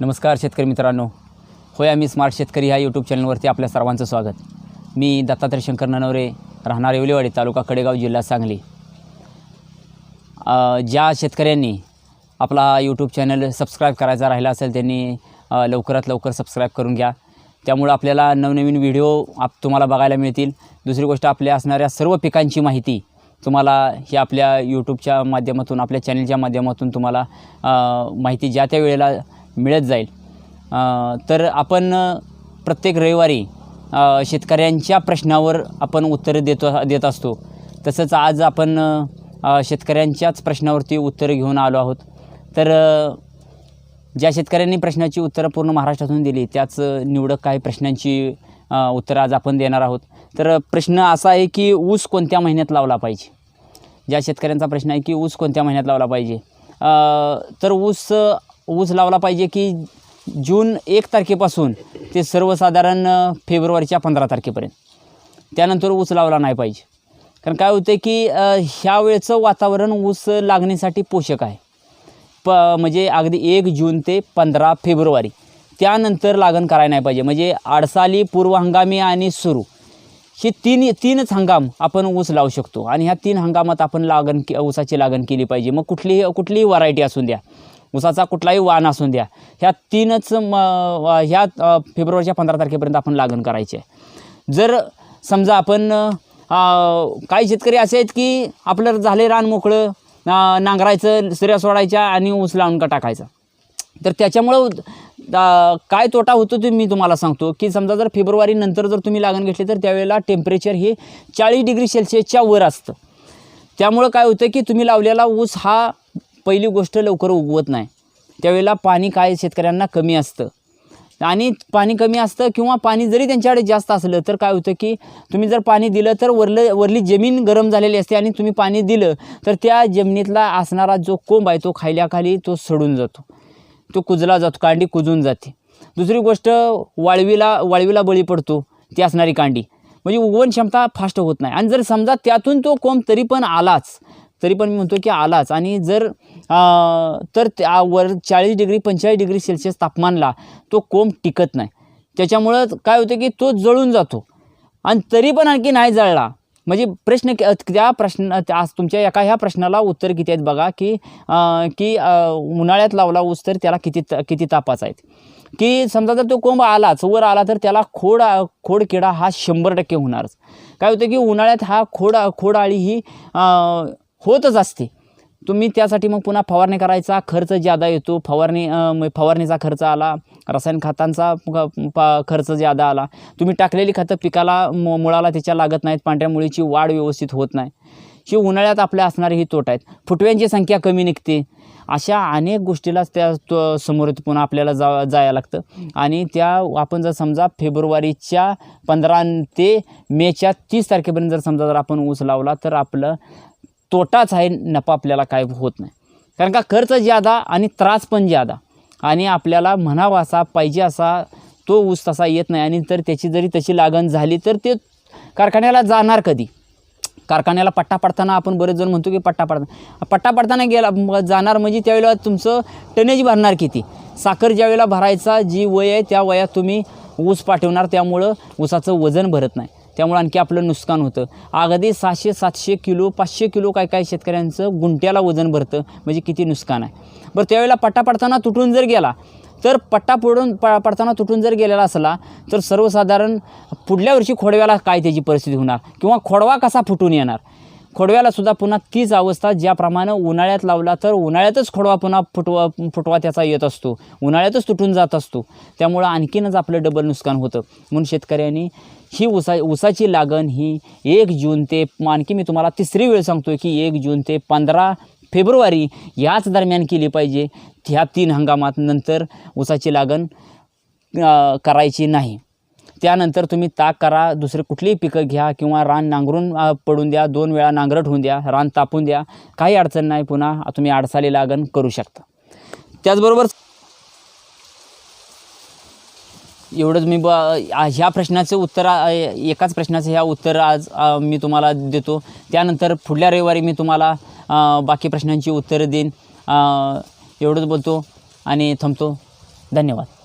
नमस्कार शेतकरी मित्रांनो, होय आम्ही स्मार्ट शेतकरी ह्या यूट्यूब चॅनलवरती आपल्या सर्वांचं स्वागत. मी दत्तात्रय शंकर ननवरे, राहणार येवलेवाडी, तालुका कडेगाव, जिल्हा सांगली. ज्या शेतकऱ्यांनी आपला हा यूट्यूब चॅनल सबस्क्राईब करायचा राहिला असेल त्यांनी लवकरात लवकर सबस्क्राईब करून घ्या. त्यामुळे आपल्याला नवनवीन व्हिडिओ तुम्हाला बघायला मिळतील. दुसरी गोष्ट, आपल्या असणाऱ्या सर्व पिकांची माहिती तुम्हाला हे आपल्या यूट्यूबच्या माध्यमातून, आपल्या चॅनलच्या माध्यमातून तुम्हाला माहिती ज्या त्या वेळेला मिळत जाईल. तर आपण प्रत्येक रविवारी शेतकऱ्यांच्या प्रश्नावर आपण उत्तरे देत असतो. तसंच आज आपण शेतकऱ्यांच्याच प्रश्नावरती उत्तरं घेऊन आलो आहोत. तर ज्या शेतकऱ्यांनी प्रश्नाची उत्तरं पूर्ण महाराष्ट्रातून दिली त्याच निवडक काही प्रश्नांची उत्तरं आज आपण देणार आहोत. तर प्रश्न असा आहे की ऊस कोणत्या महिन्यात लावला पाहिजे. ज्या शेतकऱ्यांचा प्रश्न आहे की ऊस कोणत्या महिन्यात लावला पाहिजे, तर ऊस लावला पाहिजे की जून 1 तारखेपासून ते सर्वसाधारण फेब्रुवारीच्या 15 तारखेपर्यंत. त्यानंतर ऊस लावला नाही पाहिजे. कारण काय होतं की ह्या वेळचं वातावरण ऊस लागण्यासाठी पोषक आहे. म्हणजे अगदी 1 जून ते 15 फेब्रुवारी त्यानंतर लागण करायला नाही पाहिजे. म्हणजे आडसाली, पूर्व हंगामी आणि सुरू हे तीनच हंगाम आपण ऊस लावू शकतो. आणि ह्या 3 हंगामात आपण ऊसाची लागण केली पाहिजे. मग कुठलीही व्हरायटी असून द्या, ऊसाचा कुठलाही वाण असून द्या, ह्या 3च ह्या फेब्रुवारीच्या 15 तारखेपर्यंत आपण लागण करायची आहे. जर समजा आपण काही शेतकरी असे आहेत की आपलं झाले रान मोकळं, नांगरायचं, सऱ्या सोडायच्या आणि ऊस लावून टाकायचा, तर त्याच्यामुळं काय तोटा होतो ते मी तुम्हाला सांगतो. की समजा जर फेब्रुवारी नंतर जर तुम्ही लागण घेतली तर त्यावेळेला टेम्परेचर हे 40 डिग्री सेल्सिअसच्या वर असतं. त्यामुळं काय होतं की तुम्ही लावलेला ऊस हा पहिली गोष्ट लवकर उगवत नाही. त्यावेळेला पाणी काय शेतकऱ्यांना कमी असतं. आणि पाणी कमी असतं किंवा पाणी जरी त्यांच्याकडे जास्त असलं तर काय होतं की तुम्ही जर पाणी दिलं तर वरली जमीन गरम झालेली असते आणि तुम्ही पाणी दिलं तर त्या जमिनीतला असणारा जो कोंब आहे तो खाली तो सडून जातो, तो कुजला जातो, कांडी कुजून जाते. दुसरी गोष्ट, वाळवीला बळी पडतो ती असणारी कांडी. म्हणजे उगवण क्षमता फास्ट होत नाही. आणि जर समजा त्यातून तो कोंब तरी पण मी म्हणतो की आलाच आणि जर तर त्यावर 40 डिग्री 45 डिग्री सेल्सिअस तापमानला तो कोंब टिकत नाही. त्याच्यामुळं काय होतं की तो जळून जातो. आणि तरी पण आणखी नाही जळला म्हणजे तुमच्या ह्या प्रश्नाला उत्तर किती आहेत बघा. की उन्हाळ्यात लावला ऊस तर त्याला किती तापाचा आहेत. की समजा जर तो कोंब वर आला तर त्याला खोड किडा हा 100% होणारच. काय होतं की उन्हाळ्यात हा खोड आळी ही होतच असते. तुम्ही त्यासाठी मग पुन्हा फवारणी करायचा खर्च जादा येतो. फवारणीचा खर्च आला, रासायनिक खतांचा खर्च जादा आला. तुम्ही टाकलेली खतं पिकाला मुळाला त्याच्या लागत नाहीत. पांढऱ्या मुळीची वाढ व्यवस्थित होत नाही. ही उन्हाळ्यात आपल्या असणारे ही तोट आहेत. फुटव्यांची संख्या कमी निघते. अशा अनेक गोष्टीलाच त्या समोर पुन्हा आपल्याला जायला लागतं. आणि आपण जर समजा फेब्रुवारीच्या 15 ते मेच्या 30 तारखेपर्यंत जर आपण ऊस लावला तर आपलं तोटाच आहे, नफा आपल्याला काय होत नाही. कारण का खर्च जादा आणि त्रास पण जादा. आणि आपल्याला म्हणावा असा पाहिजे असा तो ऊस तसा येत नाही. आणि तर त्याची जरी तशी लागण झाली तर ते कारखान्याला जाणार कधी. कारखान्याला पट्टा पडताना आपण बरेच जण म्हणतो की पट्टा पडताना जाणार म्हणजे त्यावेळेला तुमचं टनेज भरणार किती. साखर ज्यावेळेला भरायचा जी वय आहे त्या वयात तुम्ही ऊस पाठवणार, त्यामुळं ऊसाचं वजन भरत नाही. त्यामुळे आणखी आपलं नुकसान होतं. अगदी 600-700 किलो 500 किलो काय शेतकऱ्यांचं गुंट्याला वजन भरतं. म्हणजे किती नुकसान आहे. बरं, त्यावेळेला पट्टा पडताना तुटून जर गेला तर पडताना तुटून जर गेलेला असला तर सर्वसाधारण पुढल्या वर्षी खोडव्याला काय त्याची परिस्थिती होणार किंवा खोडवा कसा फुटून येणार. खोडव्याला सुद्धा पुन्हा तीच अवस्था. ज्याप्रमाणे उन्हाळ्यात लावला तर उन्हाळ्यातच खोडवा पुन्हा फुटवा त्याचा येत असतो, उन्हाळ्यातच तुटून जात असतो. त्यामुळं आणखीनच आपलं डबल नुकसान होतं. म्हणून शेतकऱ्यांनी ही ऊसाची लागण ही 1 जून ते, आणखी मी तुम्हाला तिसरी वेळ सांगतो की 1 जून ते 15 फेब्रुवारी याच दरम्यान केली पाहिजे. ह्या 3 हंगामात नंतर ऊसाची लागण करायची नाही. त्यानंतर तुम्ही ताक करा, दुसरे कुठलीही पिकं घ्या किंवा रान नांगरून पडून द्या, 2 वेळा नांगरट होऊन द्या, रान तापून द्या, काही अडचण नाही. पुन्हा तुम्ही आडसाली लागण करू शकता. त्याचबरोबर एवढंच मी ह्या प्रश्नाचं उत्तर, एकाच प्रश्नाचं ह्या उत्तर आज मी तुम्हाला देतो. त्यानंतर पुढल्या रविवारी मी तुम्हाला बाकी प्रश्नांची उत्तरं देईन. एवढंच बोलतो आणि थांबतो. धन्यवाद.